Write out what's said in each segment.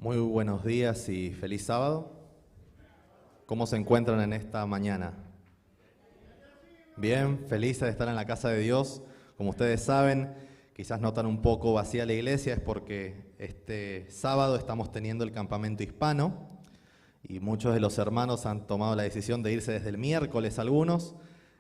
Muy buenos días y feliz sábado. ¿Cómo se encuentran en esta mañana? Bien, felices de estar en la casa de Dios. Como ustedes saben, quizás notan un poco vacía la iglesia, es porque este sábado estamos teniendo el campamento hispano y muchos de los hermanos han tomado la decisión de irse desde el miércoles algunos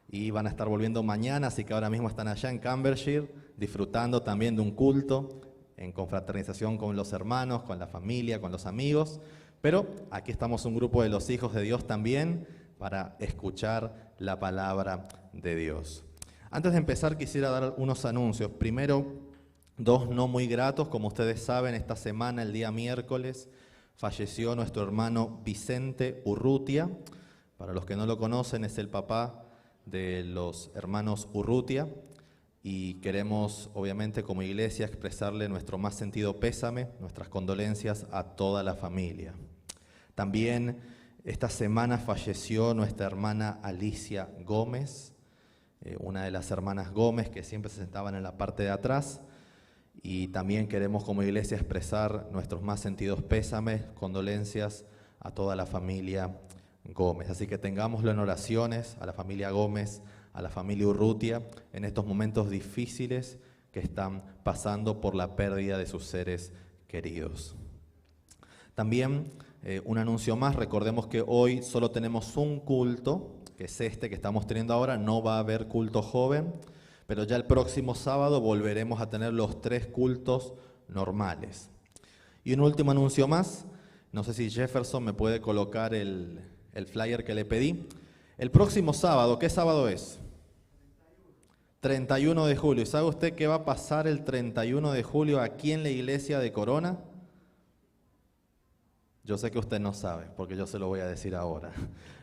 y van a estar volviendo mañana, así que ahora mismo están allá en Cambridgeshire disfrutando también de un culto en confraternización con los hermanos, con la familia, con los amigos, pero aquí estamos un grupo de los hijos de Dios también para escuchar la palabra de Dios. Antes de empezar quisiera dar unos anuncios. Primero, dos no muy gratos. Como ustedes saben, esta semana, el día miércoles, falleció nuestro hermano Vicente Urrutia. Para los que no lo conocen, es el papá de los hermanos Urrutia. Y queremos, obviamente, como iglesia, expresarle nuestro más sentido pésame, nuestras condolencias a toda la familia. También esta semana falleció nuestra hermana Alicia Gómez, una de las hermanas Gómez que siempre se sentaban en la parte de atrás. Y también queremos como iglesia expresar nuestros más sentidos pésames, condolencias a toda la familia Gómez. Así que tengámoslo en oraciones a la familia Gómez, a la familia Urrutia, en estos momentos difíciles que están pasando por la pérdida de sus seres queridos. También un anuncio más, recordemos que hoy solo tenemos un culto, que es este que estamos teniendo ahora, no va a haber culto joven, pero ya el próximo sábado volveremos a tener los 3 cultos normales. Y un último anuncio más, no sé si Jefferson me puede colocar el flyer que le pedí. El próximo sábado, ¿qué sábado es? 31 de julio. ¿Y sabe usted qué va a pasar el 31 de julio aquí en la iglesia de Corona? Yo sé que usted no sabe, porque yo se lo voy a decir ahora.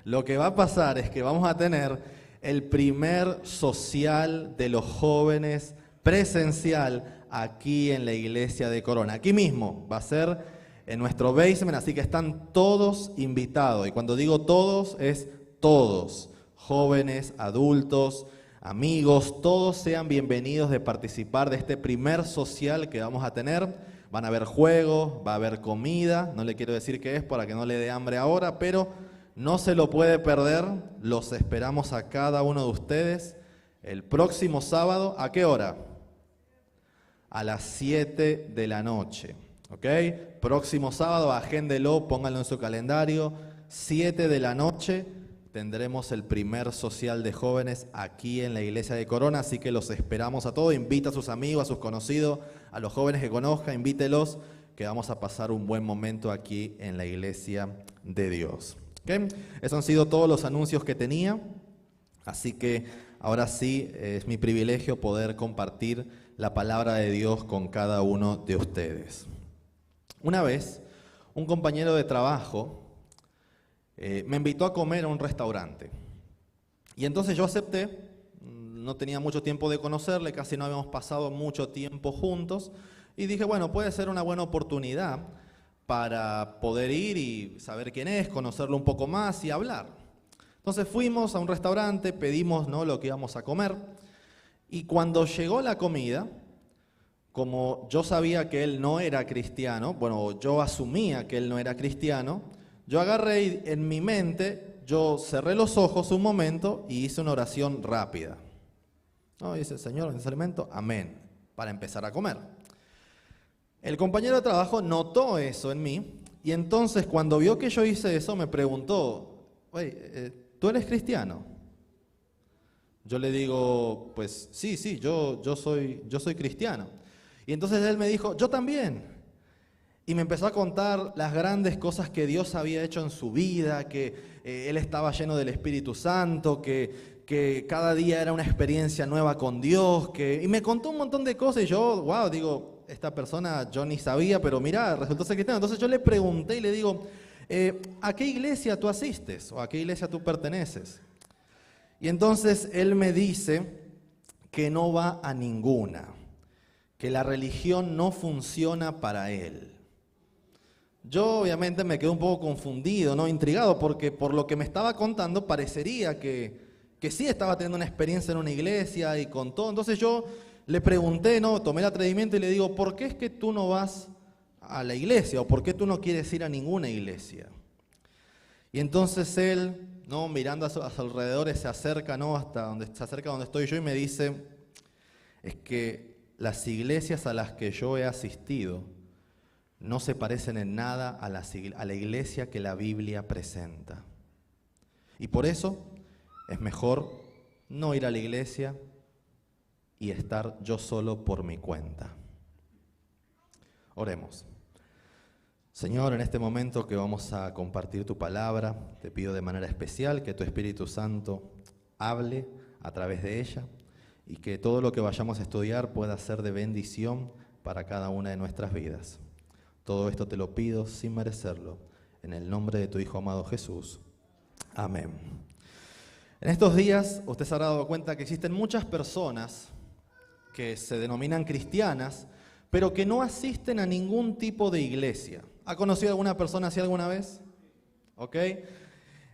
Lo que va a pasar es que vamos a tener el primer social de los jóvenes presencial aquí en la iglesia de Corona. Aquí mismo va a ser en nuestro basement, así que están todos invitados. Y cuando digo todos, es todos, jóvenes, adultos, amigos, todos sean bienvenidos de participar de este primer social que vamos a tener. Van a haber juegos, va a haber comida, no le quiero decir qué es para que no le dé hambre ahora, pero no se lo puede perder. Los esperamos a cada uno de ustedes el próximo sábado. ¿A qué hora? A las 7 de la noche. ¿Ok? Próximo sábado, agéndelo, pónganlo en su calendario. 7 de la noche tendremos el primer social de jóvenes aquí en la iglesia de Corona, así que los esperamos a todos. Invita a sus amigos, a sus conocidos, a los jóvenes que conozca, invítelos, que vamos a pasar un buen momento aquí en la iglesia de Dios. ¿Okay? Esos han sido todos los anuncios que tenía, así que ahora sí es mi privilegio poder compartir la palabra de Dios con cada uno de ustedes. Una vez, un compañero de trabajo me invitó a comer a un restaurante. Y entonces yo acepté, no tenía mucho tiempo de conocerle, casi no habíamos pasado mucho tiempo juntos, y dije, bueno, puede ser una buena oportunidad para poder ir y saber quién es, conocerlo un poco más y hablar. Entonces fuimos a un restaurante, pedimos, ¿no?, lo que íbamos a comer, y cuando llegó la comida, como yo sabía que él no era cristiano, bueno, yo asumía que él no era cristiano, yo agarré y en mi mente, yo cerré los ojos un momento y hice una oración rápida. ¿No? Y dice, Señor, en ese alimento, amén, para empezar a comer. El compañero de trabajo notó eso en mí y entonces cuando vio que yo hice eso me preguntó, oye, ¿tú eres cristiano? Yo le digo, pues sí, yo soy cristiano. Y entonces él me dijo, yo también. Y me empezó a contar las grandes cosas que Dios había hecho en su vida, que él estaba lleno del Espíritu Santo, que cada día era una experiencia nueva con Dios, y me contó un montón de cosas y yo, wow, digo, esta persona yo ni sabía, pero mira, resultó ser cristiano. Entonces yo le pregunté y le digo, ¿a qué iglesia tú asistes o a qué iglesia tú perteneces? Y entonces él me dice que no va a ninguna, que la religión no funciona para él. Yo obviamente me quedé un poco confundido, ¿no?, intrigado, porque por lo que me estaba contando parecería que sí estaba teniendo una experiencia en una iglesia y con todo. Entonces yo le pregunté, ¿no?, tomé el atrevimiento y le digo, ¿por qué es que tú no vas a la iglesia? ¿O por qué tú no quieres ir a ninguna iglesia? Y entonces él, ¿no?, mirando a sus alrededores, se acerca, ¿no?, se acerca donde estoy yo y me dice, es que las iglesias a las que yo he asistido no se parecen en nada a la iglesia que la Biblia presenta. Y por eso es mejor no ir a la iglesia y estar yo solo por mi cuenta. Oremos. Señor, en este momento que vamos a compartir tu palabra, te pido de manera especial que tu Espíritu Santo hable a través de ella y que todo lo que vayamos a estudiar pueda ser de bendición para cada una de nuestras vidas. Todo esto te lo pido sin merecerlo, en el nombre de tu Hijo amado Jesús. Amén. En estos días usted se habrá dado cuenta que existen muchas personas que se denominan cristianas, pero que no asisten a ningún tipo de iglesia. ¿Ha conocido alguna persona así alguna vez? ¿Ok?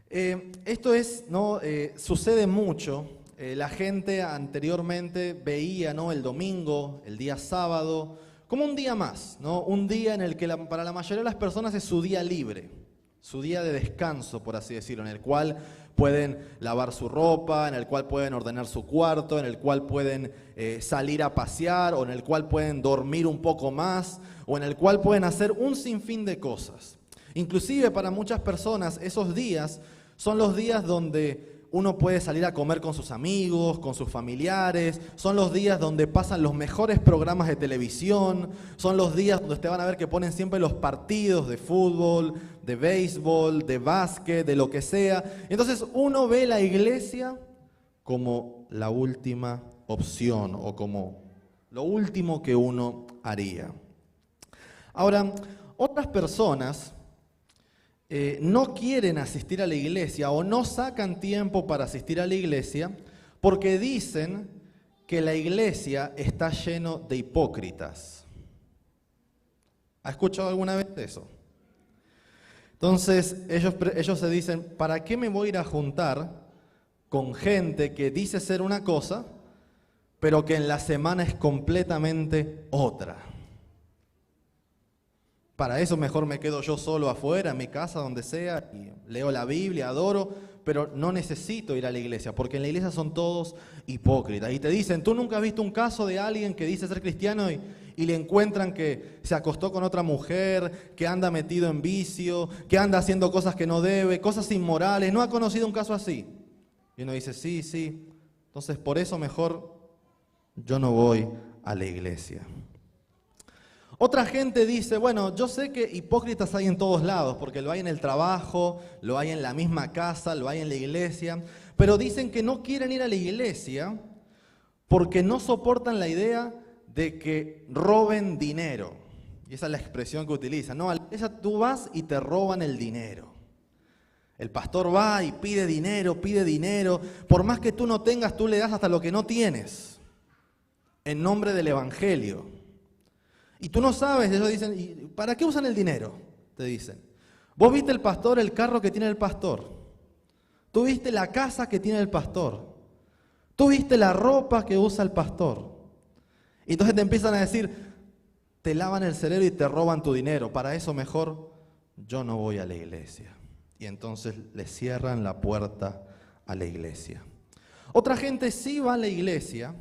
Esto es, ¿no? Sucede mucho. La gente anteriormente veía, ¿no?, el domingo, el día sábado, como un día más, ¿no? Un día en el que para la mayoría de las personas es su día libre, su día de descanso, por así decirlo, en el cual pueden lavar su ropa, en el cual pueden ordenar su cuarto, en el cual pueden salir a pasear, o en el cual pueden dormir un poco más, o en el cual pueden hacer un sinfín de cosas. Inclusive para muchas personas esos días son los días donde uno puede salir a comer con sus amigos, con sus familiares, son los días donde pasan los mejores programas de televisión, son los días donde ustedes van a ver que ponen siempre los partidos de fútbol, de béisbol, de básquet, de lo que sea. Entonces uno ve la iglesia como la última opción o como lo último que uno haría. Ahora, otras personas no quieren asistir a la iglesia o no sacan tiempo para asistir a la iglesia porque dicen que la iglesia está lleno de hipócritas. ¿Ha escuchado alguna vez eso? Entonces ellos se dicen, ¿para qué me voy a ir a juntar con gente que dice ser una cosa, pero que en la semana es completamente otra? Para eso mejor me quedo yo solo afuera, en mi casa, donde sea, y leo la Biblia, adoro, pero no necesito ir a la iglesia, porque en la iglesia son todos hipócritas. Y te dicen, ¿tú nunca has visto un caso de alguien que dice ser cristiano y le encuentran que se acostó con otra mujer, que anda metido en vicio, que anda haciendo cosas que no debe, cosas inmorales? ¿No ha conocido un caso así? Y uno dice, sí. Entonces por eso mejor yo no voy a la iglesia. Otra gente dice, bueno, yo sé que hipócritas hay en todos lados, porque lo hay en el trabajo, lo hay en la misma casa, lo hay en la iglesia, pero dicen que no quieren ir a la iglesia porque no soportan la idea de que roben dinero. Y esa es la expresión que utilizan, ¿no? A la iglesia tú vas y te roban el dinero. El pastor va y pide dinero, por más que tú no tengas, tú le das hasta lo que no tienes, en nombre del evangelio. Y tú no sabes, ellos dicen, ¿y para qué usan el dinero? Te dicen. Vos viste el pastor, el carro que tiene el pastor. Tú viste la casa que tiene el pastor. Tú viste la ropa que usa el pastor. Y entonces te empiezan a decir, te lavan el cerebro y te roban tu dinero. Para eso mejor yo no voy a la iglesia. Y entonces le cierran la puerta a la iglesia. Otra gente sí va a la iglesia,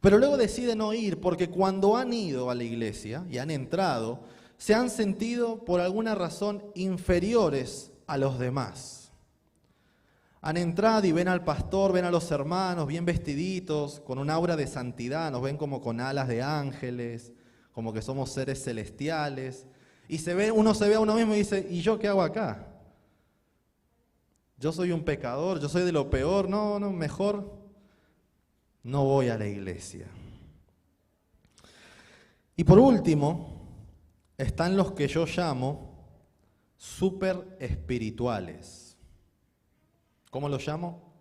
pero luego deciden no ir porque cuando han ido a la iglesia y han entrado, se han sentido por alguna razón inferiores a los demás. Han entrado y ven al pastor, ven a los hermanos bien vestiditos, con un aura de santidad, nos ven como con alas de ángeles, como que somos seres celestiales. Y uno se ve a uno mismo y dice, ¿y yo qué hago acá? Yo soy un pecador, yo soy de lo peor, no, mejor no voy a la iglesia. Y por último, están los que yo llamo súper espirituales. ¿Cómo los llamo?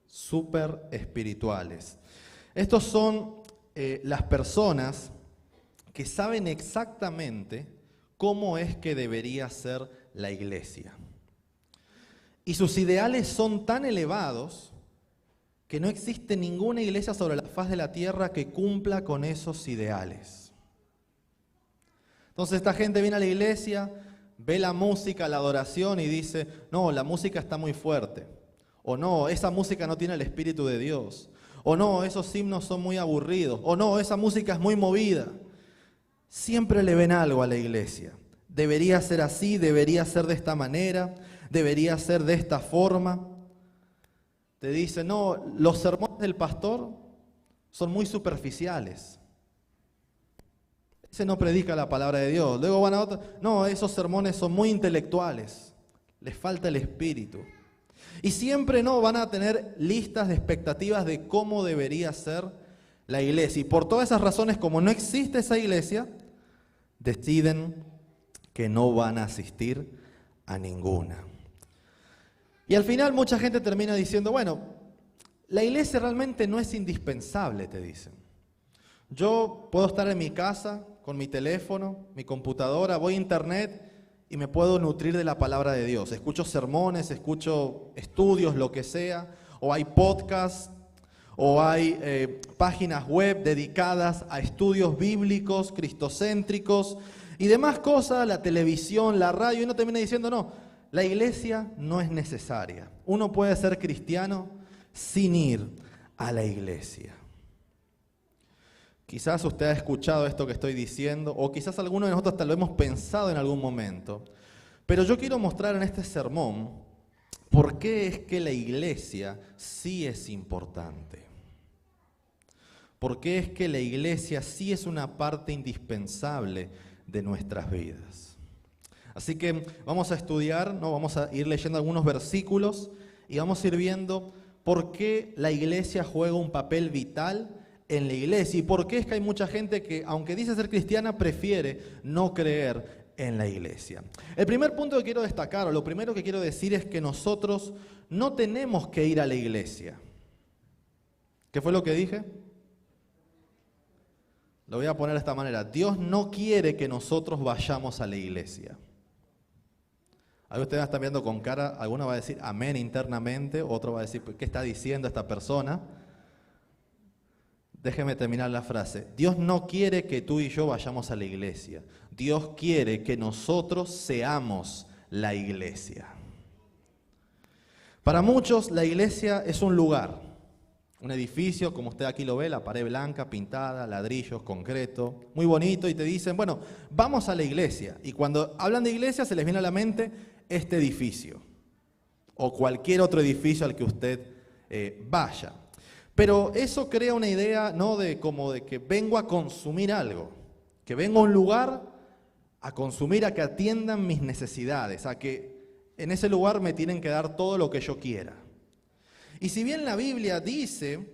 Súper espirituales. Estos son las personas que saben exactamente cómo es que debería ser la iglesia. Y sus ideales son tan elevados que no existe ninguna iglesia sobre la faz de la tierra que cumpla con esos ideales. Entonces esta gente viene a la iglesia, ve la música, la adoración y dice, no, la música está muy fuerte. O no, esa música no tiene el Espíritu de Dios. O no, esos himnos son muy aburridos. O no, esa música es muy movida. Siempre le ven algo a la iglesia. Debería ser así, debería ser de esta manera, debería ser de esta forma. Te dicen, no, los sermones del pastor son muy superficiales. Ese no predica la palabra de Dios. Luego van a otro, no, esos sermones son muy intelectuales. Les falta el espíritu. Y siempre no van a tener listas de expectativas de cómo debería ser la iglesia. Y por todas esas razones, como no existe esa iglesia, deciden que no van a asistir a ninguna. Y al final mucha gente termina diciendo, bueno, la iglesia realmente no es indispensable, te dicen. Yo puedo estar en mi casa con mi teléfono, mi computadora, voy a internet y me puedo nutrir de la palabra de Dios. Escucho sermones, escucho estudios, lo que sea, o hay podcasts, o hay páginas web dedicadas a estudios bíblicos, cristocéntricos y demás cosas, la televisión, la radio, y uno termina diciendo, no, la iglesia no es necesaria. Uno puede ser cristiano sin ir a la iglesia. Quizás usted ha escuchado esto que estoy diciendo, o quizás alguno de nosotros hasta lo hemos pensado en algún momento. Pero yo quiero mostrar en este sermón por qué es que la iglesia sí es importante. Por qué es que la iglesia sí es una parte indispensable de nuestras vidas. Así que vamos a estudiar, ¿no? Vamos a ir leyendo algunos versículos y vamos a ir viendo por qué la iglesia juega un papel vital en la iglesia y por qué es que hay mucha gente que, aunque dice ser cristiana, prefiere no creer en la iglesia. El primer punto que quiero destacar, o lo primero que quiero decir, es que nosotros no tenemos que ir a la iglesia. ¿Qué fue lo que dije? Lo voy a poner de esta manera. Dios no quiere que nosotros vayamos a la iglesia. Ahí ustedes están viendo con cara, alguno va a decir amén internamente, otro va a decir, ¿qué está diciendo esta persona? Déjeme terminar la frase. Dios no quiere que tú y yo vayamos a la iglesia. Dios quiere que nosotros seamos la iglesia. Para muchos, la iglesia es un lugar, un edificio, como usted aquí lo ve, la pared blanca, pintada, ladrillos, concreto, muy bonito, y te dicen, bueno, vamos a la iglesia. Y cuando hablan de iglesia se les viene a la mente este edificio, o cualquier otro edificio al que usted vaya. Pero eso crea una idea, ¿no?, de como de que vengo a consumir algo, que vengo a un lugar a consumir, a que atiendan mis necesidades, a que en ese lugar me tienen que dar todo lo que yo quiera. Y si bien la Biblia dice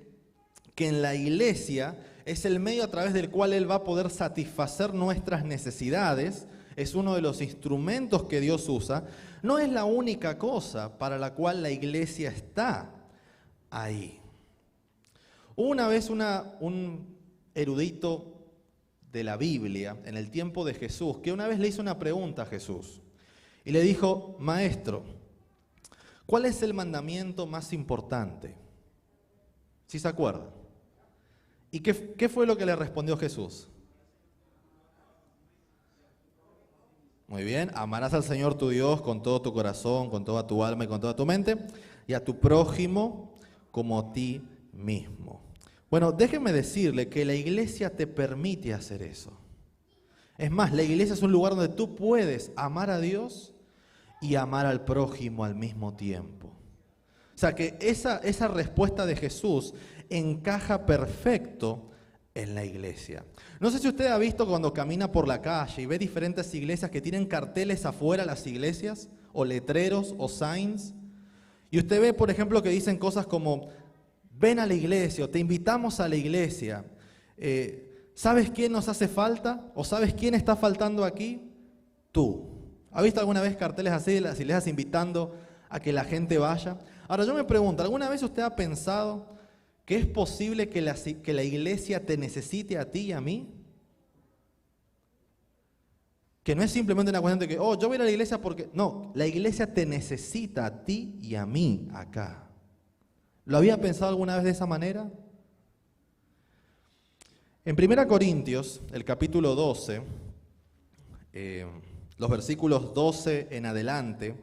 que en la iglesia es el medio a través del cual Él va a poder satisfacer nuestras necesidades, es uno de los instrumentos que Dios usa, no es la única cosa para la cual la iglesia está ahí. Una vez un erudito de la Biblia, en el tiempo de Jesús, que una vez le hizo una pregunta a Jesús y le dijo, Maestro, ¿cuál es el mandamiento más importante? ¿Sí se acuerda? ¿Y qué fue lo que le respondió Jesús? Muy bien, amarás al Señor tu Dios con todo tu corazón, con toda tu alma y con toda tu mente, y a tu prójimo como a ti mismo. Bueno, déjeme decirle que la iglesia te permite hacer eso. Es más, la iglesia es un lugar donde tú puedes amar a Dios y amar al prójimo al mismo tiempo. O sea que esa respuesta de Jesús encaja perfecto en la iglesia. No sé si usted ha visto cuando camina por la calle y ve diferentes iglesias que tienen carteles afuera las iglesias, o letreros, o signs, y usted ve, por ejemplo, que dicen cosas como, ven a la iglesia, o te invitamos a la iglesia. ¿Sabes quién nos hace falta? ¿O sabes quién está faltando aquí? Tú. ¿Ha visto alguna vez carteles así de las iglesias invitando a que la gente vaya? Ahora yo me pregunto, ¿alguna vez usted ha pensado que es posible que la iglesia te necesite a ti y a mí? Que no es simplemente una cuestión de que, yo voy a ir a la iglesia porque... No, la iglesia te necesita a ti y a mí acá. ¿Lo había pensado alguna vez de esa manera? En 1 Corintios, el capítulo 12, los versículos 12 en adelante,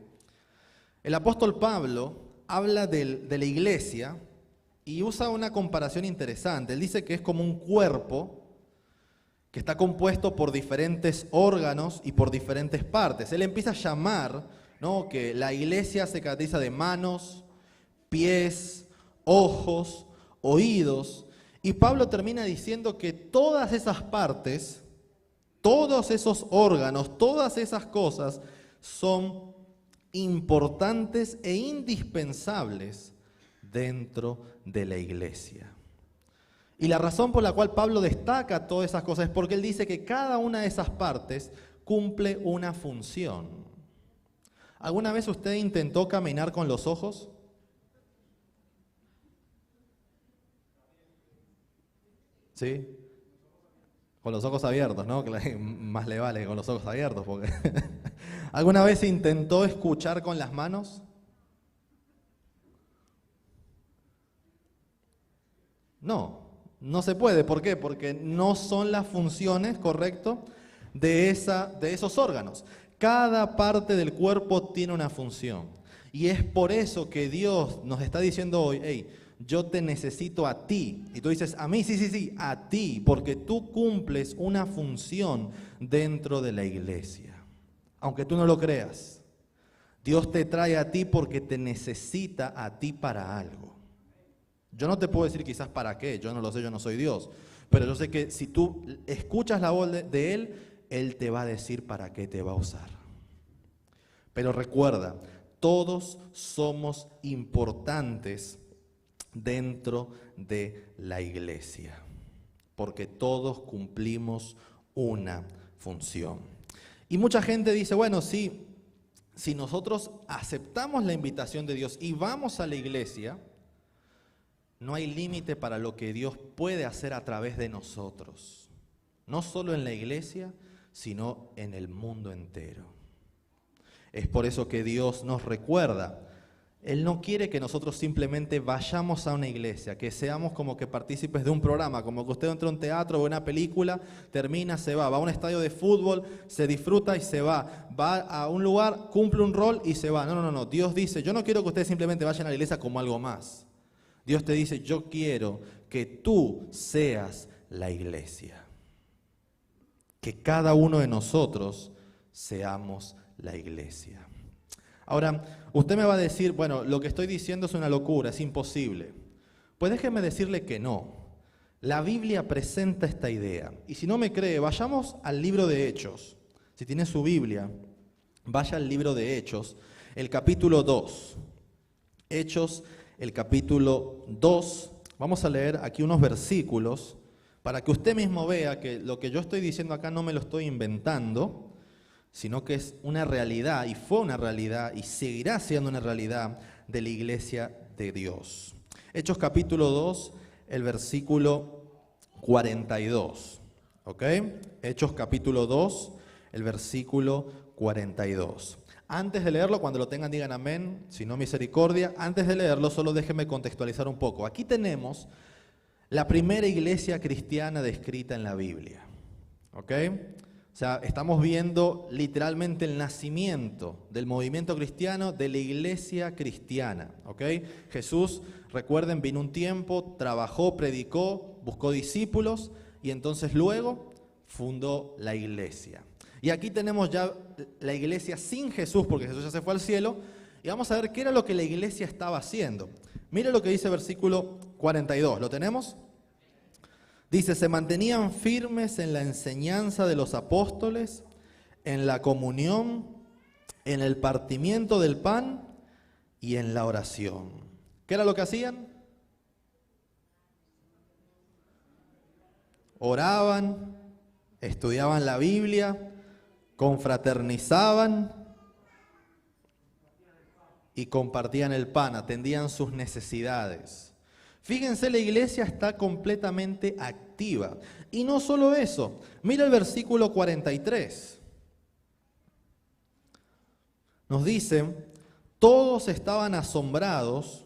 el apóstol Pablo habla de la iglesia y usa una comparación interesante. Él dice que es como un cuerpo que está compuesto por diferentes órganos y por diferentes partes. Él empieza a llamar, ¿no?, que la iglesia se caracteriza de manos, pies, ojos, oídos, y Pablo termina diciendo que todas esas partes, todos esos órganos, todas esas cosas son importantes e indispensables dentro de la iglesia. Y la razón por la cual Pablo destaca todas esas cosas es porque él dice que cada una de esas partes cumple una función. ¿Alguna vez usted intentó caminar con los ojos? ¿Sí? Con los ojos abiertos, ¿no? Que más le vale con los ojos abiertos, porque ¿alguna vez intentó escuchar con las manos? No se puede. ¿Por qué? Porque no son las funciones, ¿correcto?, de esos órganos. Cada parte del cuerpo tiene una función. Y es por eso que Dios nos está diciendo hoy, hey, yo te necesito a ti. Y tú dices, a mí, sí, a ti, porque tú cumples una función dentro de la iglesia. Aunque tú no lo creas, Dios te trae a ti porque te necesita a ti para algo. Yo no te puedo decir quizás para qué, yo no lo sé, yo no soy Dios, pero yo sé que si tú escuchas la voz de Él, Él te va a decir para qué te va a usar. Pero recuerda, todos somos importantes dentro de la iglesia, porque todos cumplimos una función. Y mucha gente dice, bueno, sí, si nosotros aceptamos la invitación de Dios y vamos a la iglesia, no hay límite para lo que Dios puede hacer a través de nosotros. No solo en la iglesia, sino en el mundo entero. Es por eso que Dios nos recuerda. Él no quiere que nosotros simplemente vayamos a una iglesia, que seamos como que partícipes de un programa, como que usted entra a un teatro o una película, termina, se va a un estadio de fútbol, se disfruta y se va a un lugar, cumple un rol y se va. No. Dios dice, yo no quiero que ustedes simplemente vayan a la iglesia como algo más. Dios te dice, yo quiero que tú seas la iglesia. Que cada uno de nosotros seamos la iglesia. Ahora, usted me va a decir, bueno, lo que estoy diciendo es una locura, es imposible. Pues déjeme decirle que no. La Biblia presenta esta idea. Y si no me cree, vayamos al libro de Hechos. Si tiene su Biblia, vaya al libro de Hechos, el capítulo 2. Hechos, el capítulo 2. Vamos a leer aquí unos versículos para que usted mismo vea que lo que yo estoy diciendo acá no me lo estoy inventando, sino que es una realidad, y fue una realidad, y seguirá siendo una realidad de la iglesia de Dios. Hechos capítulo 2, el versículo 42. ¿Ok? Hechos capítulo 2, el versículo 42. Antes de leerlo, cuando lo tengan digan amén, si no misericordia. Antes de leerlo, solo déjenme contextualizar un poco. Aquí tenemos la primera iglesia cristiana descrita en la Biblia. ¿Ok? O sea, estamos viendo literalmente el nacimiento del movimiento cristiano, de la iglesia cristiana. ¿Ok? Jesús, recuerden, vino un tiempo, trabajó, predicó, buscó discípulos y entonces luego fundó la iglesia. Y aquí tenemos ya la iglesia sin Jesús, porque Jesús ya se fue al cielo, y vamos a ver qué era lo que la iglesia estaba haciendo. Mire lo que dice el versículo 42, ¿lo tenemos? Dice, se mantenían firmes en la enseñanza de los apóstoles, en la comunión, en el partimiento del pan y en la oración. ¿Qué era lo que hacían? Oraban, estudiaban la Biblia, confraternizaban y compartían el pan, atendían sus necesidades. Fíjense, la iglesia está completamente activa. Y no solo eso, mira el versículo 43. Nos dice, todos estaban asombrados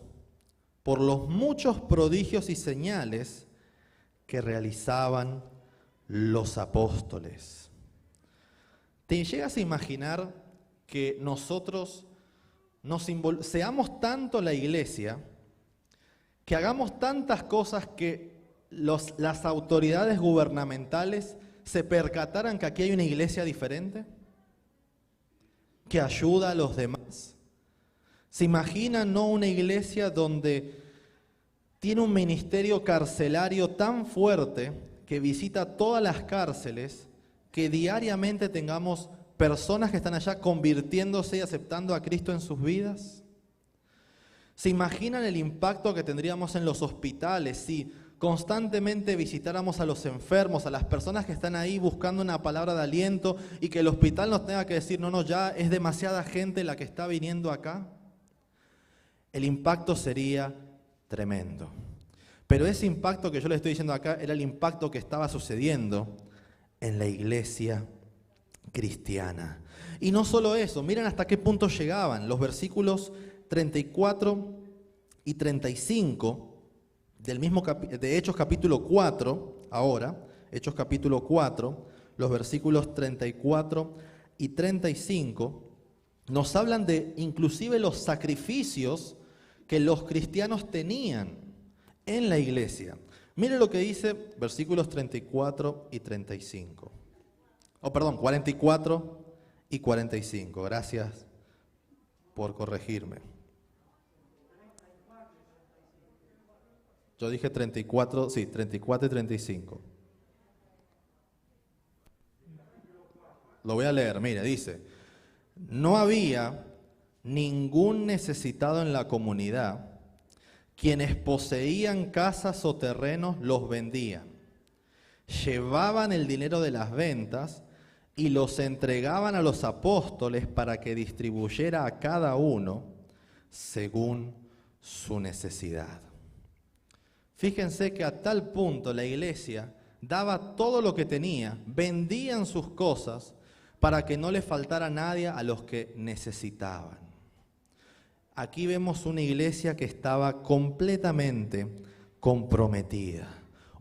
por los muchos prodigios y señales que realizaban los apóstoles. ¿Te llegas a imaginar que nosotros seamos tanto la iglesia, que hagamos tantas cosas que las autoridades gubernamentales se percataran que aquí hay una iglesia diferente, que ayuda a los demás? ¿Se imaginan, no, una iglesia donde tiene un ministerio carcelario tan fuerte que visita todas las cárceles, que diariamente tengamos personas que están allá convirtiéndose y aceptando a Cristo en sus vidas? ¿Se imaginan el impacto que tendríamos en los hospitales si constantemente visitáramos a los enfermos, a las personas que están ahí buscando una palabra de aliento, y que el hospital nos tenga que decir, no, no, ya es demasiada gente la que está viniendo acá? El impacto sería tremendo. Pero ese impacto que yo le estoy diciendo acá era el impacto que estaba sucediendo en la iglesia cristiana. Y no solo eso, miren hasta qué punto llegaban. Los versículos 34 y 35 del mismo de Hechos capítulo 4, ahora, Hechos capítulo 4, los versículos 34 y 35, nos hablan de inclusive los sacrificios que los cristianos tenían en la iglesia. Mire lo que dice versículos 34 y 35. 44 y 45. Gracias por corregirme. Yo dije 34, sí, 34 y 35. Lo voy a leer, mire, dice: no había ningún necesitado en la comunidad. Quienes poseían casas o terrenos los vendían, llevaban el dinero de las ventas y los entregaban a los apóstoles para que distribuyera a cada uno según su necesidad. Fíjense que a tal punto la iglesia daba todo lo que tenía, vendían sus cosas para que no le faltara nadie a los que necesitaban. Aquí vemos una iglesia que estaba completamente comprometida.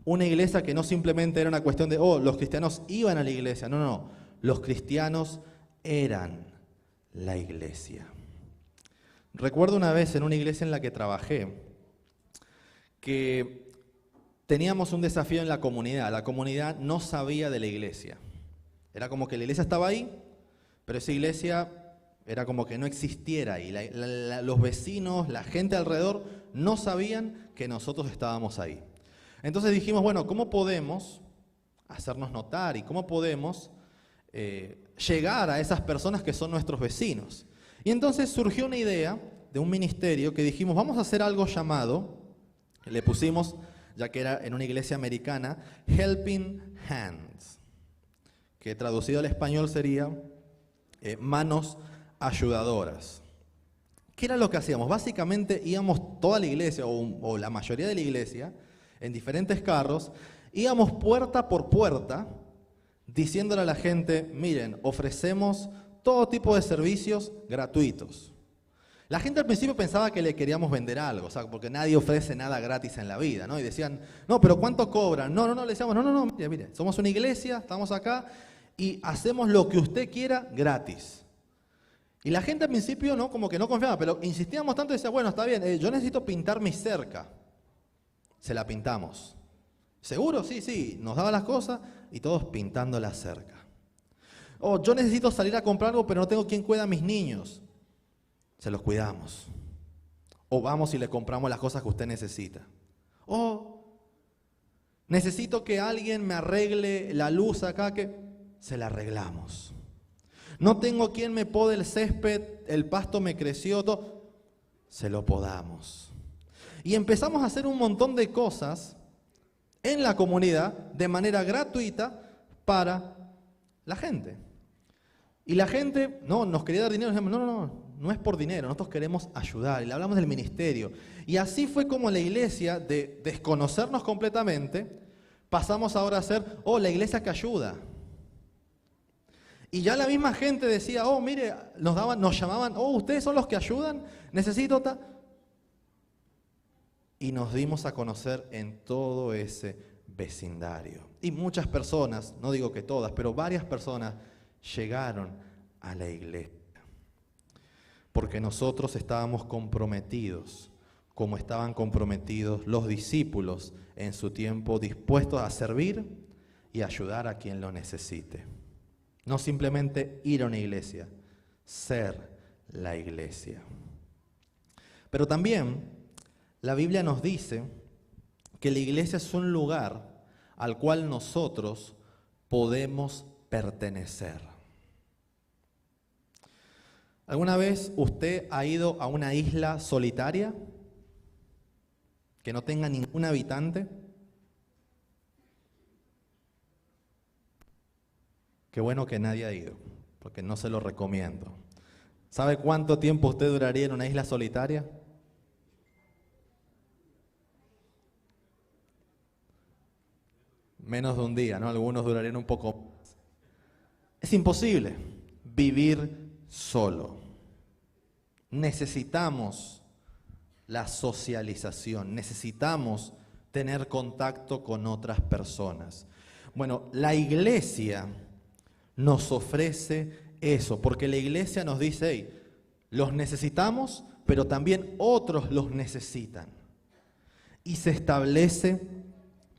Una iglesia que no simplemente era una cuestión de, los cristianos iban a la iglesia. No, no, los cristianos eran la iglesia. Recuerdo una vez en una iglesia en la que trabajé que teníamos un desafío en la comunidad. La comunidad no sabía de la iglesia. Era como que la iglesia estaba ahí, pero esa iglesia era como que no existiera ahí. Los vecinos, la gente alrededor no sabían que nosotros estábamos ahí. Entonces dijimos, bueno, ¿cómo podemos hacernos notar y cómo podemos llegar a esas personas que son nuestros vecinos? Y entonces surgió una idea de un ministerio que dijimos, vamos a hacer algo llamado, le pusimos, ya que era en una iglesia americana, Helping Hands, que traducido al español sería manos ayudadoras. ¿Qué era lo que hacíamos? Básicamente íbamos toda la iglesia, o la mayoría de la iglesia, en diferentes carros, íbamos puerta por puerta, diciéndole a la gente, miren, ofrecemos todo tipo de servicios gratuitos. La gente al principio pensaba que le queríamos vender algo, o sea, porque nadie ofrece nada gratis en la vida, ¿no? Y decían, no, pero ¿cuánto cobran? No, le decíamos, no, mire, somos una iglesia, estamos acá y hacemos lo que usted quiera gratis. Y la gente al principio, ¿no? Como que no confiaba, pero insistíamos tanto y decía, bueno, está bien, yo necesito pintar mi cerca. Se la pintamos. ¿Seguro? Sí, nos daba las cosas y todos pintando la cerca. Yo necesito salir a comprar algo, pero no tengo quien cuida a mis niños. Se los cuidamos. O vamos y le compramos las cosas que usted necesita. Necesito que alguien me arregle la luz acá, que se la arreglamos. No tengo quien me pode el césped, el pasto me creció, todo. Se lo podamos. Y empezamos a hacer un montón de cosas en la comunidad de manera gratuita para la gente. Y la gente nos quería dar dinero. Dijimos, no es por dinero, nosotros queremos ayudar. Y le hablamos del ministerio. Y así fue como la iglesia, de desconocernos completamente, pasamos ahora a ser, la iglesia que ayuda. Y ya la misma gente decía, mire, nos llamaban, ustedes son los que ayudan, necesito tal. Y nos dimos a conocer en todo ese vecindario. Y muchas personas, no digo que todas, pero varias personas llegaron a la iglesia. Porque nosotros estábamos comprometidos, como estaban comprometidos los discípulos en su tiempo, dispuestos a servir y ayudar a quien lo necesite. No simplemente ir a una iglesia, ser la iglesia. Pero también la Biblia nos dice que la iglesia es un lugar al cual nosotros podemos pertenecer. ¿Alguna vez usted ha ido a una isla solitaria que no tenga ningún habitante? Qué bueno que nadie ha ido, porque no se lo recomiendo. ¿Sabe cuánto tiempo usted duraría en una isla solitaria? Menos de un día, ¿no? Algunos durarían un poco más. Es imposible vivir solo. Necesitamos la socialización, necesitamos tener contacto con otras personas. Bueno, la iglesia nos ofrece eso, porque la iglesia nos dice, hey, los necesitamos, pero también otros los necesitan. Y se establece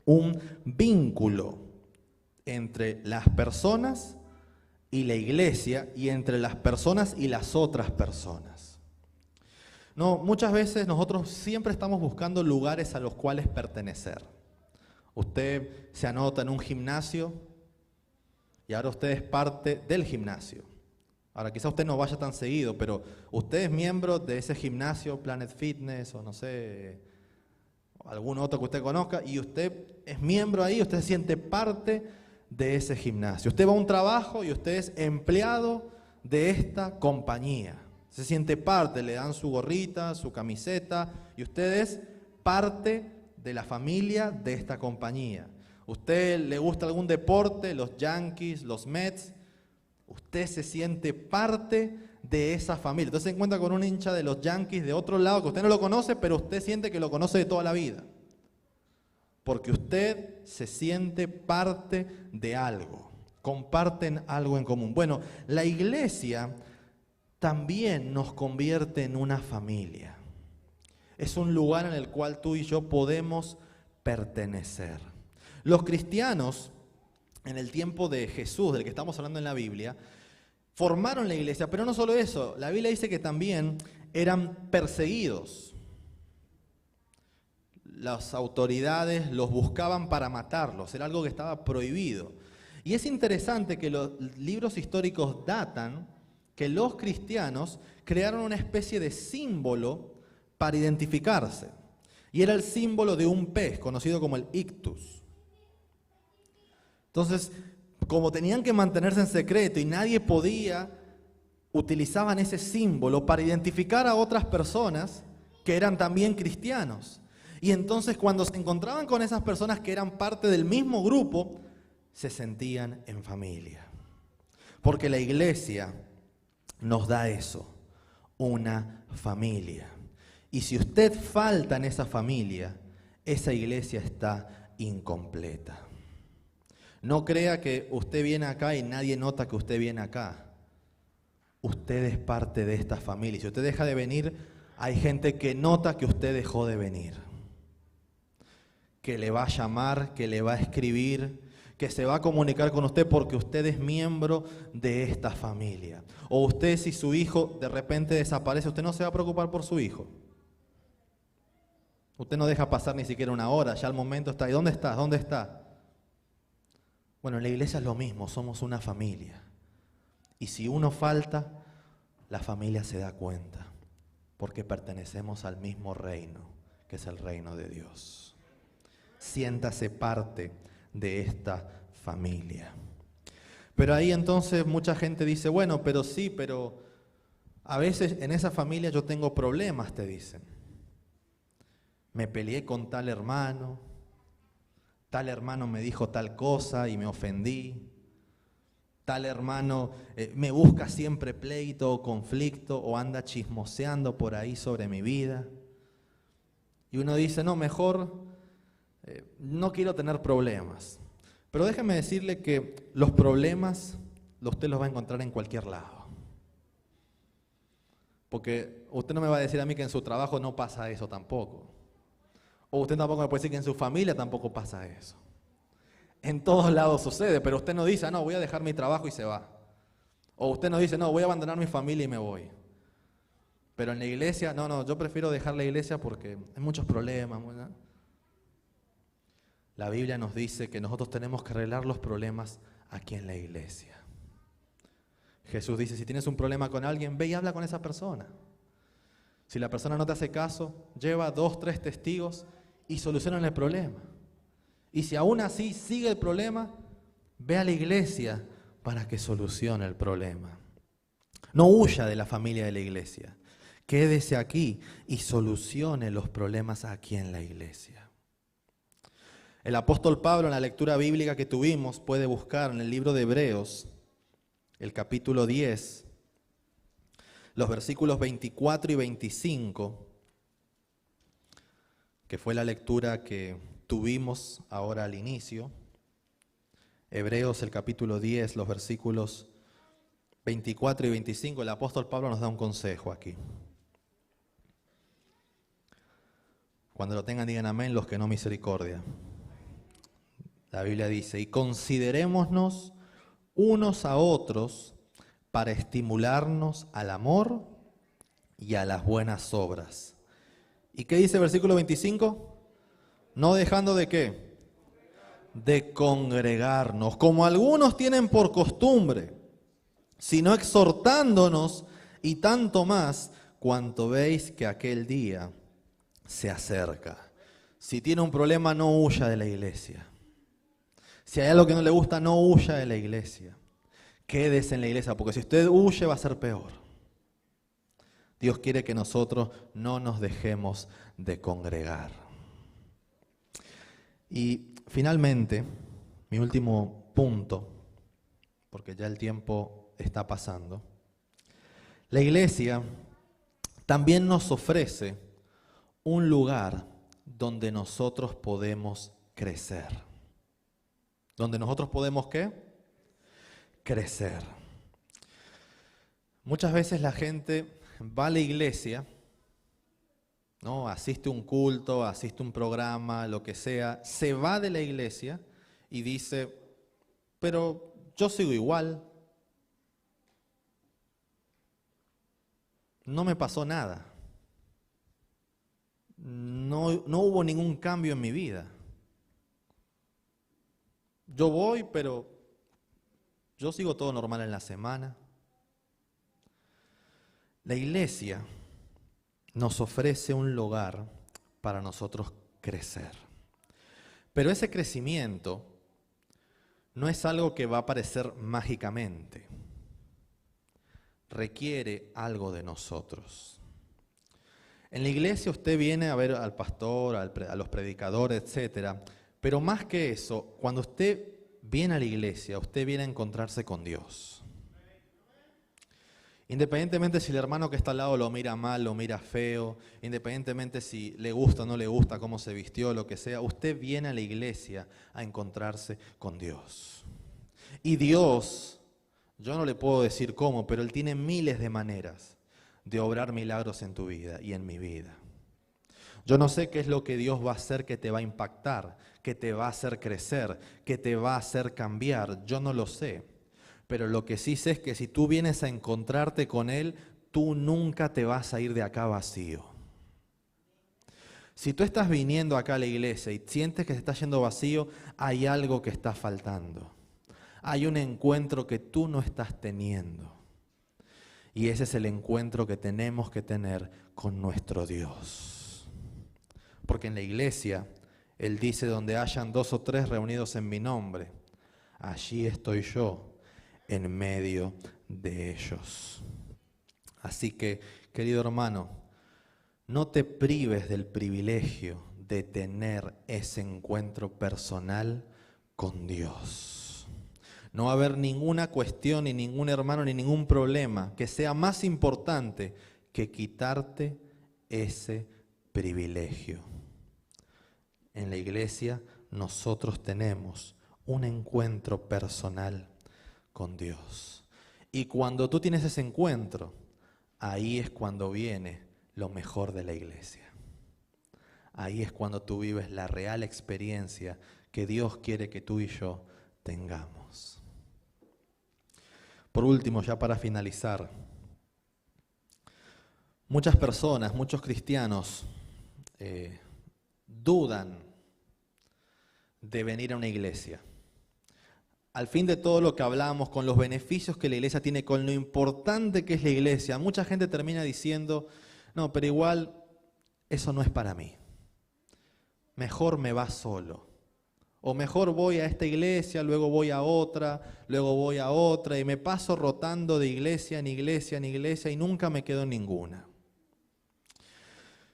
un vínculo entre las personas y la iglesia, y entre las personas y las otras personas. No, muchas veces nosotros siempre estamos buscando lugares a los cuales pertenecer. Usted se anota en un gimnasio y ahora usted es parte del gimnasio. Ahora quizá usted no vaya tan seguido, pero usted es miembro de ese gimnasio, Planet Fitness o no sé, algún otro que usted conozca, y usted es miembro ahí, usted se siente parte de ese gimnasio. Usted va a un trabajo y usted es empleado de esta compañía. Se siente parte, le dan su gorrita, su camiseta, y usted es parte de la familia de esta compañía. Usted le gusta algún deporte, los Yankees, los Mets, usted se siente parte de esa familia. Entonces se encuentra con un hincha de los Yankees de otro lado que usted no lo conoce, pero usted siente que lo conoce de toda la vida. Porque usted se siente parte de algo, comparten algo en común. Bueno, la iglesia también nos convierte en una familia. Es un lugar en el cual tú y yo podemos pertenecer. Los cristianos, en el tiempo de Jesús, del que estamos hablando en la Biblia, formaron la iglesia, pero no solo eso, la Biblia dice que también eran perseguidos. Las autoridades los buscaban para matarlos, era algo que estaba prohibido. Y es interesante que los libros históricos datan que los cristianos crearon una especie de símbolo para identificarse. Y era el símbolo de un pez, conocido como el ictus. Entonces, como tenían que mantenerse en secreto y nadie podía, utilizaban ese símbolo para identificar a otras personas que eran también cristianos. Y entonces cuando se encontraban con esas personas que eran parte del mismo grupo, se sentían en familia. Porque la iglesia nos da eso, una familia. Y si usted falta en esa familia, esa iglesia está incompleta. No crea que usted viene acá y nadie nota que usted viene acá. Usted es parte de esta familia. Si usted deja de venir, hay gente que nota que usted dejó de venir. Que le va a llamar, que le va a escribir, que se va a comunicar con usted porque usted es miembro de esta familia. O usted, si su hijo de repente desaparece, usted no se va a preocupar por su hijo. Usted no deja pasar ni siquiera una hora, ya al momento está. ¿Y dónde está? ¿Dónde está? Bueno, en la iglesia es lo mismo, somos una familia. Y si uno falta, la familia se da cuenta, porque pertenecemos al mismo reino, que es el reino de Dios. Siéntase parte de esta familia. Pero ahí entonces mucha gente dice, bueno, pero sí, pero a veces en esa familia yo tengo problemas, te dicen. Me peleé con tal hermano me dijo tal cosa y me ofendí, tal hermano me busca siempre pleito o conflicto o anda chismoseando por ahí sobre mi vida. Y uno dice, no, mejor no quiero tener problemas. Pero déjeme decirle que los problemas usted los va a encontrar en cualquier lado. Porque usted no me va a decir a mí que en su trabajo no pasa eso tampoco. O usted tampoco me puede decir que en su familia tampoco pasa eso. En todos lados sucede, pero usted no dice, no, voy a dejar mi trabajo y se va. O usted no dice, no, voy a abandonar mi familia y me voy. Pero en la iglesia, no, yo prefiero dejar la iglesia porque hay muchos problemas, ¿no? La Biblia nos dice que nosotros tenemos que arreglar los problemas aquí en la iglesia. Jesús dice, si tienes un problema con alguien, ve y habla con esa persona. Si la persona no te hace caso, lleva 2, 3 testigos y solucionan el problema. Y si aún así sigue el problema, ve a la iglesia para que solucione el problema. No huya de la familia de la iglesia. Quédese aquí y solucione los problemas aquí en la iglesia. El apóstol Pablo, en la lectura bíblica que tuvimos, puede buscar en el libro de Hebreos, el capítulo 10, los versículos 24 y 25, que fue la lectura que tuvimos ahora al inicio. Hebreos, el capítulo 10, los versículos 24 y 25, el apóstol Pablo nos da un consejo aquí. Cuando lo tengan, digan amén, los que no, misericordia. La Biblia dice, y considerémonos unos a otros para estimularnos al amor y a las buenas obras. ¿Y qué dice el versículo 25? No dejando de ¿qué? De congregarnos, como algunos tienen por costumbre, sino exhortándonos, y tanto más cuanto veis que aquel día se acerca. Si tiene un problema, no huya de la iglesia. Si hay algo que no le gusta, no huya de la iglesia. Quédese en la iglesia, porque si usted huye va a ser peor. Dios quiere que nosotros no nos dejemos de congregar. Y finalmente, mi último punto, porque ya el tiempo está pasando. La iglesia también nos ofrece un lugar donde nosotros podemos crecer. ¿Donde nosotros podemos qué? Crecer. Muchas veces la gente va a la iglesia, ¿no? Asiste a un culto, asiste a un programa, lo que sea, se va de la iglesia y dice, pero yo sigo igual, no me pasó nada, no hubo ningún cambio en mi vida. Yo voy, pero yo sigo todo normal en la semana. La iglesia nos ofrece un lugar para nosotros crecer. Pero ese crecimiento no es algo que va a aparecer mágicamente. Requiere algo de nosotros. En la iglesia usted viene a ver al pastor, a los predicadores, etcétera. Pero más que eso, cuando usted viene a la iglesia, usted viene a encontrarse con Dios. Independientemente si el hermano que está al lado lo mira mal, lo mira feo, independientemente si le gusta o no le gusta cómo se vistió, lo que sea, usted viene a la iglesia a encontrarse con Dios. Y Dios, yo no le puedo decir cómo, pero Él tiene miles de maneras de obrar milagros en tu vida y en mi vida. Yo no sé qué es lo que Dios va a hacer que te va a impactar, que te va a hacer crecer, que te va a hacer cambiar. Yo no lo sé. Pero lo que sí sé es que si tú vienes a encontrarte con Él, tú nunca te vas a ir de acá vacío. Si tú estás viniendo acá a la iglesia y sientes que se está yendo vacío, hay algo que está faltando. Hay un encuentro que tú no estás teniendo. Y ese es el encuentro que tenemos que tener con nuestro Dios. Porque en la iglesia, Él dice, donde hayan 2 o 3 reunidos en mi nombre, allí estoy yo en medio de ellos. Así que, querido hermano, no te prives del privilegio de tener ese encuentro personal con Dios. No va a haber ninguna cuestión, ni ningún hermano, ni ningún problema que sea más importante que quitarte ese privilegio. En la iglesia nosotros tenemos un encuentro personal con Dios. Y cuando tú tienes ese encuentro, ahí es cuando viene lo mejor de la iglesia. Ahí es cuando tú vives la real experiencia que Dios quiere que tú y yo tengamos. Por último, ya para finalizar, muchas personas, muchos cristianos dudan de venir a una iglesia. Al fin de todo lo que hablamos, con los beneficios que la iglesia tiene, con lo importante que es la iglesia, mucha gente termina diciendo, no, pero igual eso no es para mí. Mejor me va solo. O mejor voy a esta iglesia, luego voy a otra, luego voy a otra, y me paso rotando de iglesia en iglesia en iglesia y nunca me quedo en ninguna.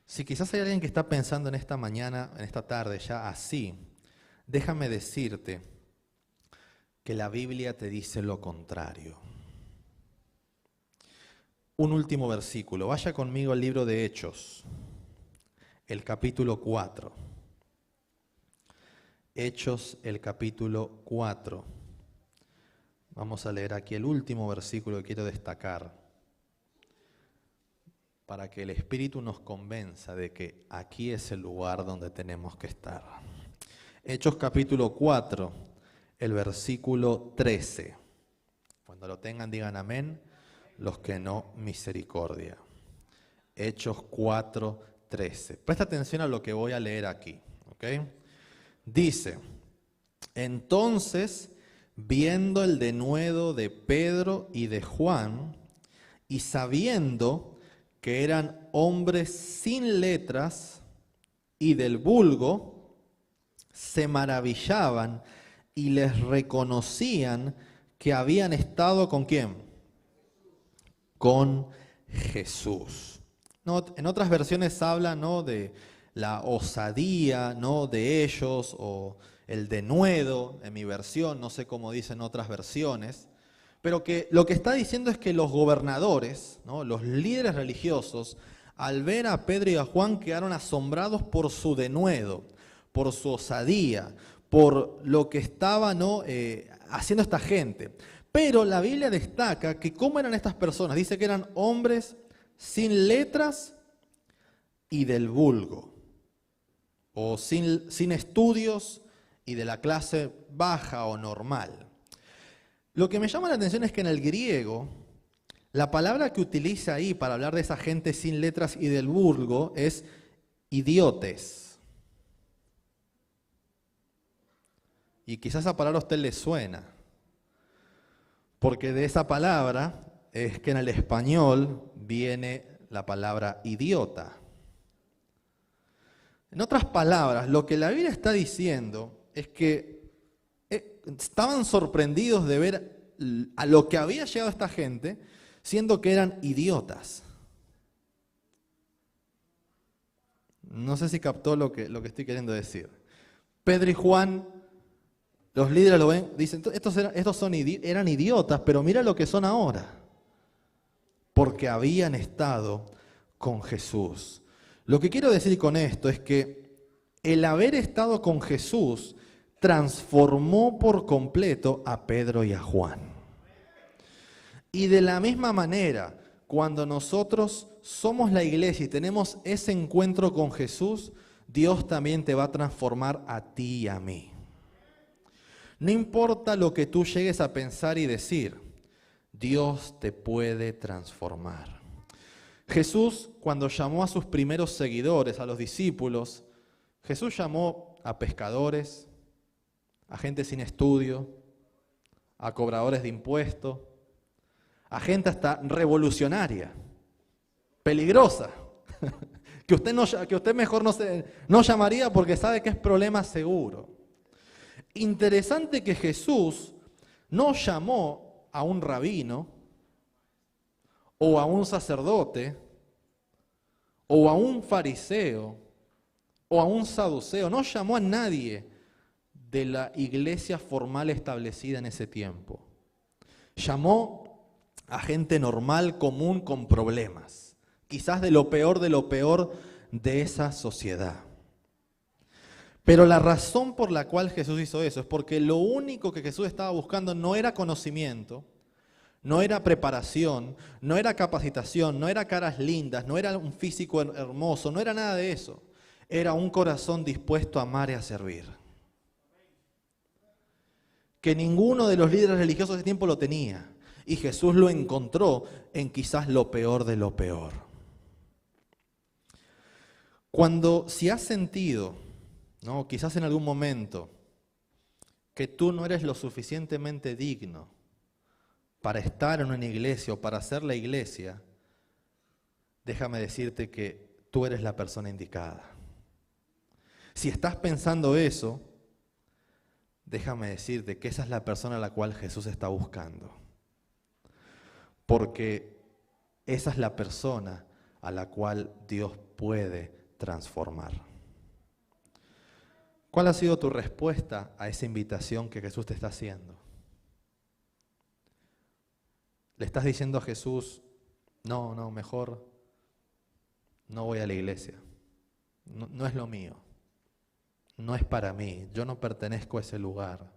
Si quizás hay alguien que está pensando en esta mañana, en esta tarde ya así, déjame decirte que la Biblia te dice lo contrario. Un último versículo. Vaya conmigo al libro de Hechos, el capítulo 4. Hechos, el capítulo 4. Vamos a leer aquí el último versículo que quiero destacar, para que el Espíritu nos convenza de que aquí es el lugar donde tenemos que estar. Hechos capítulo 4. El versículo 13. Cuando lo tengan, digan amén. Los que no, misericordia. Hechos 4, 13. Presta atención a lo que voy a leer aquí. ¿Okay? Dice, entonces, viendo el denuedo de Pedro y de Juan, y sabiendo que eran hombres sin letras y del vulgo, se maravillaban y les reconocían que habían estado ¿con quién? Con Jesús. No, en otras versiones habla, ¿no?, de la osadía, ¿no?, de ellos, o el denuedo, en mi versión, no sé cómo dicen otras versiones, pero que lo que está diciendo es que los gobernadores, ¿no?, los líderes religiosos, al ver a Pedro y a Juan quedaron asombrados por su denuedo, por su osadía, por lo que estaba, ¿no?, haciendo esta gente. Pero la Biblia destaca que cómo eran estas personas. Dice que eran hombres sin letras y del vulgo, o sin estudios y de la clase baja o normal. Lo que me llama la atención es que en el griego, la palabra que utiliza ahí para hablar de esa gente sin letras y del vulgo es idiotes. Y quizás esa palabra a usted le suena, porque de esa palabra es que en el español viene la palabra idiota. En otras palabras, lo que la Biblia está diciendo es que estaban sorprendidos de ver a lo que había llegado esta gente, siendo que eran idiotas. No sé si captó lo que estoy queriendo decir. Pedro y Juan, los líderes lo ven, dicen, estos eran idiotas, pero mira lo que son ahora. Porque habían estado con Jesús. Lo que quiero decir con esto es que el haber estado con Jesús transformó por completo a Pedro y a Juan. Y de la misma manera, cuando nosotros somos la iglesia y tenemos ese encuentro con Jesús, Dios también te va a transformar a ti y a mí. No importa lo que tú llegues a pensar y decir, Dios te puede transformar. Jesús, cuando llamó a sus primeros seguidores, a los discípulos, Jesús llamó a pescadores, a gente sin estudio, a cobradores de impuestos, a gente hasta revolucionaria, peligrosa, que usted mejor no llamaría porque sabe que es problema seguro. Interesante que Jesús no llamó a un rabino, o a un sacerdote, o a un fariseo, o a un saduceo. No llamó a nadie de la iglesia formal establecida en ese tiempo. Llamó a gente normal, común, con problemas. Quizás de lo peor de esa sociedad. Pero la razón por la cual Jesús hizo eso es porque lo único que Jesús estaba buscando no era conocimiento, no era preparación, no era capacitación, no era caras lindas, no era un físico hermoso, no era nada de eso. Era un corazón dispuesto a amar y a servir. Que ninguno de los líderes religiosos de ese tiempo lo tenía. Y Jesús lo encontró en quizás lo peor de lo peor. Si has sentido, ¿no?, quizás en algún momento, que tú no eres lo suficientemente digno para estar en una iglesia o para hacer la iglesia, déjame decirte que tú eres la persona indicada. Si estás pensando eso, déjame decirte que esa es la persona a la cual Jesús está buscando. Porque esa es la persona a la cual Dios puede transformar. ¿Cuál ha sido tu respuesta a esa invitación que Jesús te está haciendo? ¿Le estás diciendo a Jesús, no, mejor no voy a la iglesia? No es lo mío. No es para mí. Yo no pertenezco a ese lugar.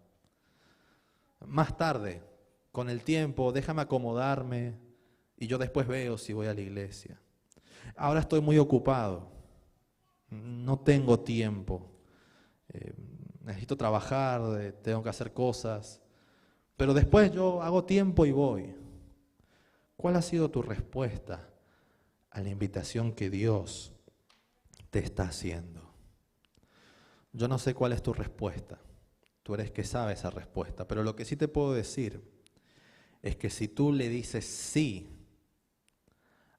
Más tarde, con el tiempo, déjame acomodarme y yo después veo si voy a la iglesia. Ahora estoy muy ocupado. No tengo tiempo. Necesito trabajar, tengo que hacer cosas. Pero después yo hago tiempo y voy. ¿Cuál ha sido tu respuesta a la invitación que Dios te está haciendo? Yo no sé cuál es tu respuesta. Tú eres que sabe esa respuesta. Pero lo que sí te puedo decir es que si tú le dices sí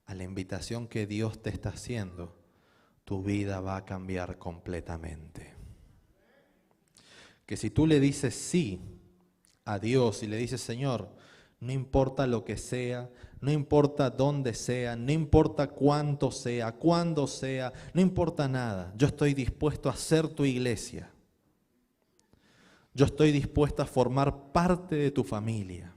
a la invitación que Dios te está haciendo, tu vida va a cambiar completamente. Que si tú le dices sí a Dios y le dices, Señor, no importa lo que sea, no importa dónde sea, no importa cuánto sea, cuándo sea, no importa nada. Yo estoy dispuesto a ser tu iglesia. Yo estoy dispuesto a formar parte de tu familia.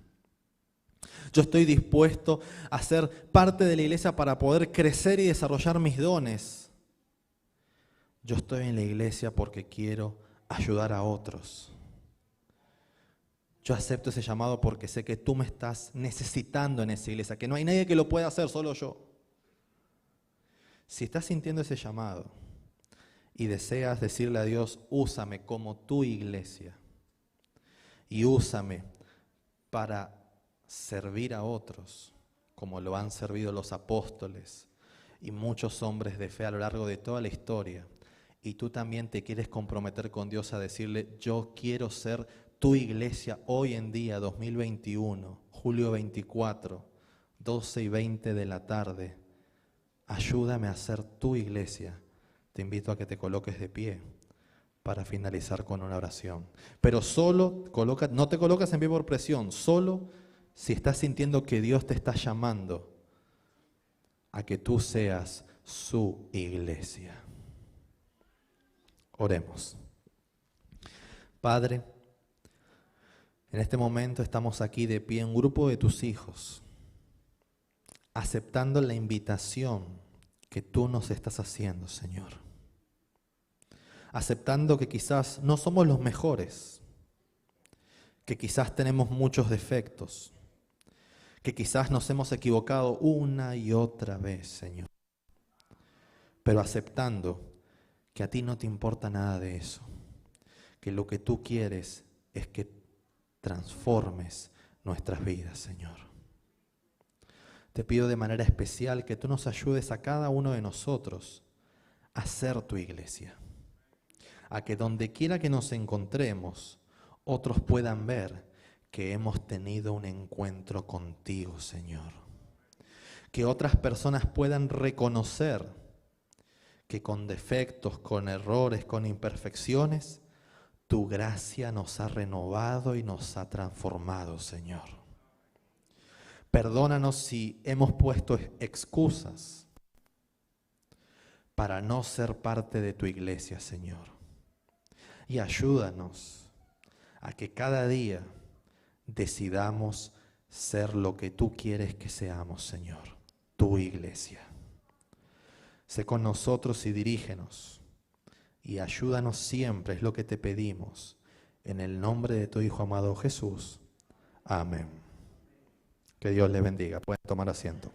Yo estoy dispuesto a ser parte de la iglesia para poder crecer y desarrollar mis dones. Yo estoy en la iglesia porque quiero ayudar a otros. Yo acepto ese llamado porque sé que tú me estás necesitando en esa iglesia, que no hay nadie que lo pueda hacer, solo yo. Si estás sintiendo ese llamado y deseas decirle a Dios, úsame como tu iglesia y úsame para servir a otros, como lo han servido los apóstoles y muchos hombres de fe a lo largo de toda la historia, y tú también te quieres comprometer con Dios a decirle, yo quiero ser tu iglesia hoy en día, 2021, julio 24, 12 y 20 de la tarde. Ayúdame a ser tu iglesia. Te invito a que te coloques de pie para finalizar con una oración. Pero no te colocas en pie por presión, solo si estás sintiendo que Dios te está llamando a que tú seas su iglesia. Oremos. Padre, en este momento estamos aquí de pie, un grupo de tus hijos, aceptando la invitación que tú nos estás haciendo, Señor. Aceptando que quizás no somos los mejores, que quizás tenemos muchos defectos, que quizás nos hemos equivocado una y otra vez, Señor. Pero aceptando que a ti no te importa nada de eso, que lo que tú quieres es que transformes nuestras vidas, Señor. Te pido de manera especial que tú nos ayudes a cada uno de nosotros a ser tu iglesia, a que donde quiera que nos encontremos, otros puedan ver que hemos tenido un encuentro contigo, Señor. Que otras personas puedan reconocer que con defectos, con errores, con imperfecciones, tu gracia nos ha renovado y nos ha transformado, Señor. Perdónanos si hemos puesto excusas para no ser parte de tu iglesia, Señor. Y ayúdanos a que cada día decidamos ser lo que tú quieres que seamos, Señor, tu iglesia. Sé con nosotros y dirígenos. y ayúdanos siempre, es lo que te pedimos. En el nombre de tu Hijo amado Jesús. Amén. Que Dios les bendiga. Pueden tomar asiento.